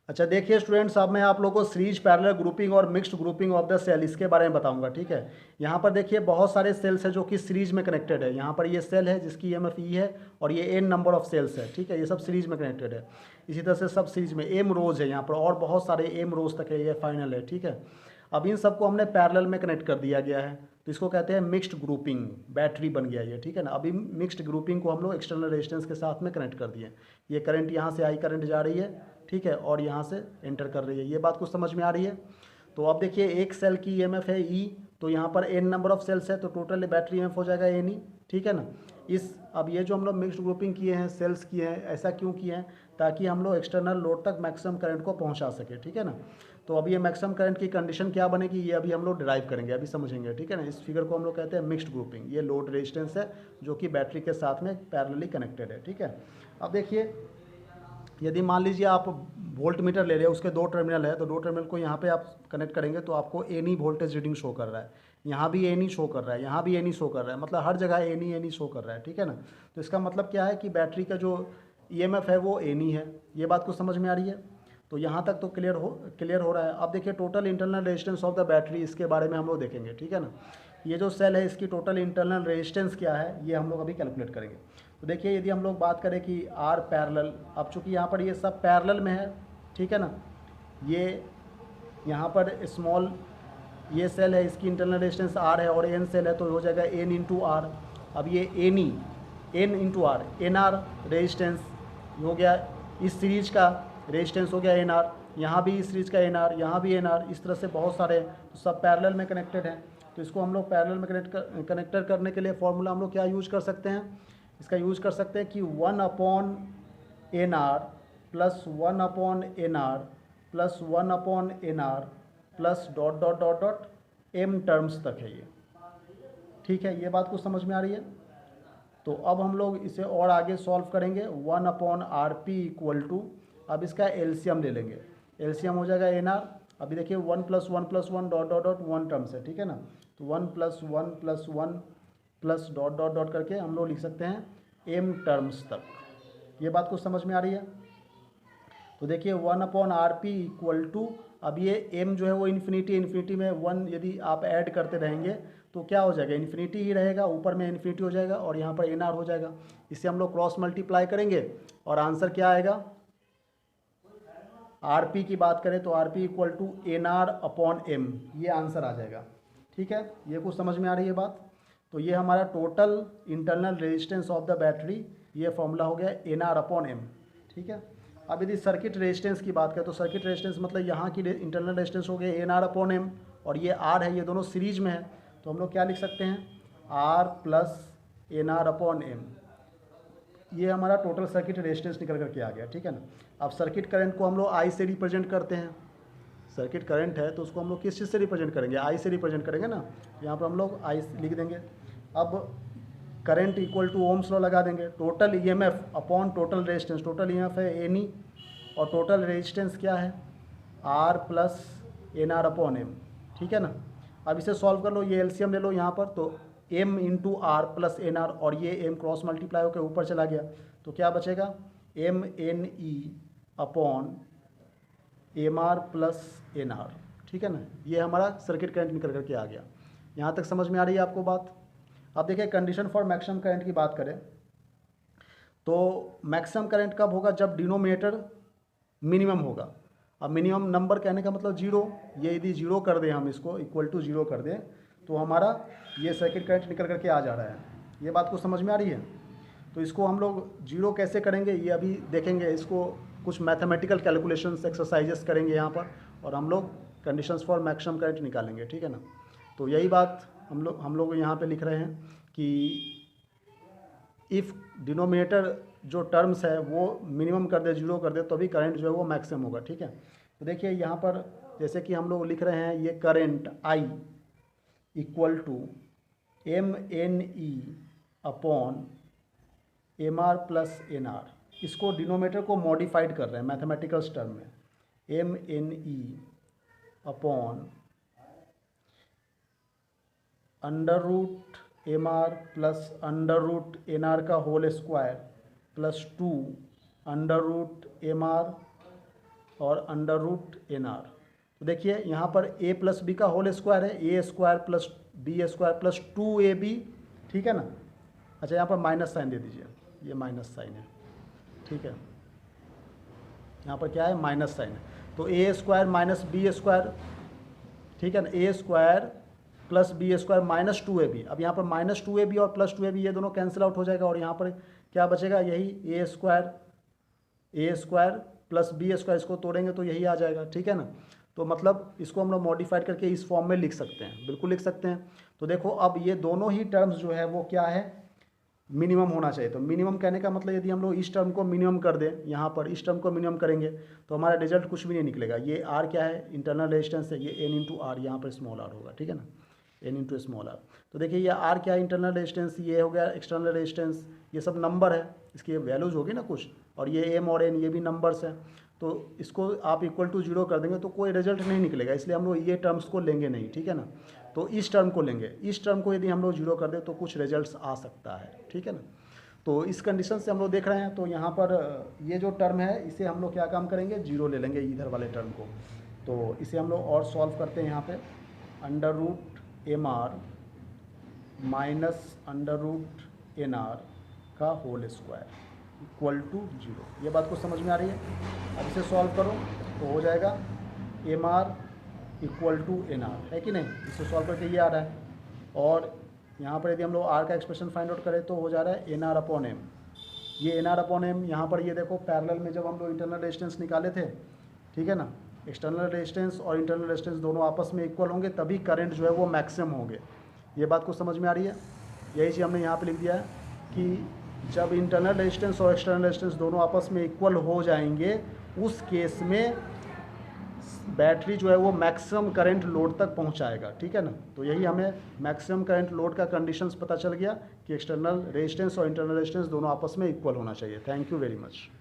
अच्छा देखिए स्टूडेंट्स, अब मैं आप लोगों को सीरीज पैरेलल ग्रुपिंग और mixed grouping of the cell इसके बारे में बताऊंगा। ठीक है, यहाँ पर देखिए बहुत सारे सेल्स हैं जो कि सीरीज में कनेक्टेड है। यहाँ पर ये सेल है जिसकी ईएमएफ ई है और ये एन नंबर ऑफ सेल्स है। ठीक है, ये सब सीरीज में कनेक्टेड है। इसी तरह से सब सीरीज में एम रोज है यहाँ पर, और बहुत सारे एम रोज तक है, ये फाइनल है। ठीक है, अब इन सबको हमने पैरेलल में कनेक्ट कर दिया गया है, तो इसको कहते हैं मिक्स्ड ग्रुपिंग। बैटरी बन गया ये। ठीक है ना, अभी मिक्स्ड ग्रुपिंग को हम लोग एक्सटर्नल रेजिस्टेंस के साथ में कनेक्ट कर दिए। ये करंट यहाँ से आई करंट जा रही है, ठीक है, और यहाँ से एंटर कर रही है। ये बात कुछ समझ में आ रही है? तो अब देखिए एक सेल की ईएमएफ है ई, तो यहाँ पर एन नंबर ऑफ सेल्स है, तो टोटल बैटरी ईएमएफ हो जाएगा एन ई। ठीक है ना। इस अब ये जो हम लोग मिक्स्ड ग्रुपिंग किए हैं, सेल्स किए हैं, ऐसा क्यों किए हैं? ताकि हम लोग एक्सटर्नल लोड तक मैक्सिमम करंट को पहुँचा सके। ठीक है ना। तो अब ये मैक्सिमम करंट की कंडीशन क्या बनेगी, ये अभी हम लोग डिराइव करेंगे, अभी समझेंगे। ठीक है ना, इस फिगर को हम लोग कहते हैं मिक्स्ड ग्रुपिंग। ये लोड रेजिस्टेंस है जो कि बैटरी के साथ में पैरेलली कनेक्टेड है। ठीक है, अब देखिए यदि मान लीजिए आप वोल्ट मीटर ले रहे हैं, उसके दो टर्मिनल है, तो दो टर्मिनल को यहाँ पे आप कनेक्ट करेंगे तो आपको एनी वोल्टेज रीडिंग शो कर रहा है। यहाँ भी एनी शो कर रहा है, यहाँ भी एनी शो कर रहा है, मतलब हर जगह एनी शो कर रहा है। ठीक है ना, तो इसका मतलब क्या है कि बैटरी का जो ईएमएफ है वो एनी है। ये बात को समझ में आ रही है? तो यहाँ तक तो क्लियर हो रहा है। अब देखिए total internal resistance of the battery, इसके बारे में हम लोग देखेंगे। ठीक है ना, ये जो सेल है इसकी टोटल इंटरनल रेजिस्टेंस क्या है, ये हम लोग अभी कैलकुलेट करेंगे। तो देखिए यदि हम लोग बात करें कि आर पैरेलल, अब चूंकि यहाँ पर ये सब पैरेलल में है, ठीक है ना, ये यहाँ पर स्मॉल ये सेल है, इसकी इंटरनल रेजिस्टेंस आर है, और एन सेल है तो हो जाएगा एन इंटू आर। अब ये N E N into R, N R resistance हो गया, इस सीरीज का रेजिस्टेंस हो गया एन आर, यहाँ भी इस सीरीज का एन आर, यहाँ भी एन आर, इस तरह से बहुत सारे तो सब पैरेलल में कनेक्टेड हैं। तो इसको हम लोग पैरेलल में कनेक्टर करने के लिए फॉर्मूला हम लोग क्या यूज कर सकते हैं? इसका यूज कर सकते हैं कि 1/n r plus 1/n r plus 1/n r plus dot dot dot dot m terms तक है ये। ठीक है, ये बात कुछ समझ में आ रही है? तो अब हम लोग इसे और आगे सॉल्व करेंगे। 1/rp इक्वल टू, अब इसका एलसीएम ले लेंगे, एलसीएम हो जाएगा एन आर। अभी देखिए 1 + 1 + 1 डॉट डॉट डॉट 1 टर्म्स है। ठीक है ना, तो 1 + 1 + 1 प्लस डॉट डॉट डॉट करके हम लोग लिख सकते हैं एम टर्म्स तक। ये बात कुछ समझ में आ रही है? तो देखिए 1/rp इक्वल टू, अब ये m जो है वो इन्फिनिटी में 1 यदि आप ऐड करते रहेंगे तो क्या हो जाएगा, इन्फिनिटी ही रहेगा, ऊपर में इन्फिनिटी हो जाएगा और यहाँ पर nr हो जाएगा। इससे हम लोग क्रॉस मल्टीप्लाई करेंगे और आंसर क्या आएगा? rp की बात करें तो rp इक्वल टू nr/m, ये आंसर आ जाएगा। ठीक है, ये कुछ समझ में आ रही है बात? तो ये हमारा total internal resistance of the battery, ये फॉर्मूला हो गया nr/m। ठीक है, अब यदि सर्किट रेजिस्टेंस की बात करें तो सर्किट रेजिस्टेंस मतलब यहाँ की इंटरनल रेजिस्टेंस हो गया nr/m, और ये r है, ये दोनों सीरीज में है, तो हम लोग क्या लिख सकते हैं? r + nr/m, ये हमारा टोटल सर्किट रेजिस्टेंस निकल करके आ गया। ठीक है ना, अब सर्किट करंट को हम लोग आई से रिप्रेजेंट करते हैं। सर्किट करंट है तो उसको हम लोग किस चीज़ से रिप्रेजेंट करेंगे? आई से रिप्रेजेंट करेंगे ना, यहाँ पर हम लोग आई लिख देंगे। अब current equal to Ohm's law लगा देंगे, total EMF upon total resistance. Total EMF है एन ई और टोटल रेजिस्टेंस क्या है? R plus nr/m। ठीक है ना, अब इसे सॉल्व कर लो, ये एलसीएम ले लो यहाँ पर, तो m into R plus N R, और ये m क्रॉस मल्टीप्लाई होकर ऊपर चला गया, तो क्या बचेगा? mne/mr plus N are. ठीक है ना, ये हमारा सर्किट करंट निकल करके आ गया। यहाँ तक समझ में आ रही है आपको बात? अब देखिए कंडीशन फॉर मैक्सिमम करंट की बात करें तो मैक्सिमम करंट कब होगा? जब डिनोमिनेटर मिनिमम होगा। अब मिनिमम नंबर कहने का मतलब जीरो, ये यदि जीरो कर दें, हम इसको इक्वल टू जीरो कर दें तो हमारा ये सर्किट करंट निकल करके आ जा रहा है। ये बात को समझ में आ रही है? तो इसको हम लोग जीरो कैसे करेंगे ये अभी देखेंगे। इसको कुछ मैथमेटिकल कैलकुलेशंस एक्सरसाइजेस करेंगे यहाँ पर, और हम लोग कंडीशंस फॉर मैक्सिमम करंट निकालेंगे। ठीक है ना, तो यही बात हम लोग यहाँ पे लिख रहे हैं कि इफ़ डिनोमिनेटर जो टर्म्स है वो मिनिमम कर दे, जीरो कर दे, तो भी करंट जो है वो मैक्सिमम होगा। ठीक है, तो देखिए यहाँ पर जैसे कि हम लोग लिख रहे हैं, ये current I equal to mne/mr plus N R, इसको डिनोमिनेटर को मॉडिफाइड कर रहे हैं मैथमेटिकल टर्म में, mne/√mr प्लस √nr का होल स्क्वायर प्लस 2 √mr और अंडर रूट एन आर। तो देखिए यहाँ पर a प्लस बी का होल स्क्वायर है, A square plus B square plus 2ab, ठीक है ना। अच्छा यहाँ पर माइनस साइन दे दीजिए, ये माइनस साइन है, ठीक है, यहाँ पर क्या है माइनस साइन है। तो A square minus B square, ठीक है ना, A square plus B square minus 2ab। अब यहाँ पर माइनस 2ab और प्लस 2ab ये दोनों कैंसिल आउट हो जाएगा और यहाँ पर क्या बचेगा, यही ए स्क्वायर प्लस बी स्क्वायर, इसको तोड़ेंगे तो यही आ जाएगा, ठीक है ना। तो मतलब इसको हम लोग मॉडिफाइड करके इस फॉर्म में लिख सकते हैं, बिल्कुल लिख सकते हैं। तो देखो अब ये दोनों ही टर्म्स जो है वो क्या है, मिनिमम होना चाहिए। तो मिनिमम कहने का मतलब यदि हम लोग इस टर्म को मिनिमम कर दें, यहाँ पर इस टर्म को मिनिमम करेंगे तो हमारा रिजल्ट कुछ भी नहीं निकलेगा। ये आर क्या है, इंटरनल रेजिस्टेंस है, ये एन इंटू आर, यहाँ पर स्मॉल आर होगा, ठीक है ना, एन इंटू स्मॉल आर। तो देखिए ये आर क्या है, इंटरनल रेजिस्टेंस, ये हो गया एक्सटर्नल रेजिस्टेंस, ये सब नंबर है, इसकी वैल्यूज़ होगी ना कुछ, और ये एम और एन ये भी नंबर्स हैं। तो इसको आप इक्वल टू 0 कर देंगे तो कोई रिजल्ट नहीं निकलेगा, इसलिए हम लोग ये टर्म्स को लेंगे नहीं, ठीक है ना। तो इस टर्म को लेंगे, इस टर्म को यदि हम लोग 0 कर दें तो कुछ रिजल्ट्स आ सकता है, ठीक है ना। तो इस कंडीशन से हम लोग देख रहे हैं, तो यहाँ पर ये जो टर्म है इसे हम लोग क्या काम करेंगे, 0 ले लेंगे इधर वाले टर्म को। तो इसे हम लोग और सॉल्व करते हैं, यहाँ पे under root M R minus under root N R का होल स्क्वायर इक्वल टू 0। ये बात को समझ में आ रही है। अब इसे सॉल्व करो तो हो जाएगा M R equal to N R, है कि नहीं। इसे सॉल्व करके ये आ रहा है, और यहाँ पर यदि हम लोग आर का एक्सप्रेशन फाइंड आउट करें तो हो जा रहा है एन आर अपॉन एम। ये एन आर अपॉन एम यहाँ पर ये देखो पैरेलल में जब हम लोग इंटरनल रेजिस्टेंस निकाले थे, ठीक है ना, एक्सटर्नल रेजिस्टेंस और इंटरनल रेजिस्टेंस दोनों आपस में इक्वल होंगे तभी करंट जो है वो मैक्सिमम होंगे। ये बात को समझ में आ रही है। यही चीज़ हमने यहाँ पे लिख दिया है कि जब इंटरनल रेजिस्टेंस और एक्सटर्नल रेजिस्टेंस दोनों आपस में इक्वल हो जाएंगे उस केस में बैटरी जो है वो मैक्सिमम करंट लोड तक पहुंचाएगा, ठीक है ना। तो यही हमें मैक्सिमम करंट लोड का कंडीशंस पता चल गया कि एक्सटर्नल रेजिस्टेंस और इंटरनल रेजिस्टेंस दोनों आपस में इक्वल होना चाहिए। Thank you very much.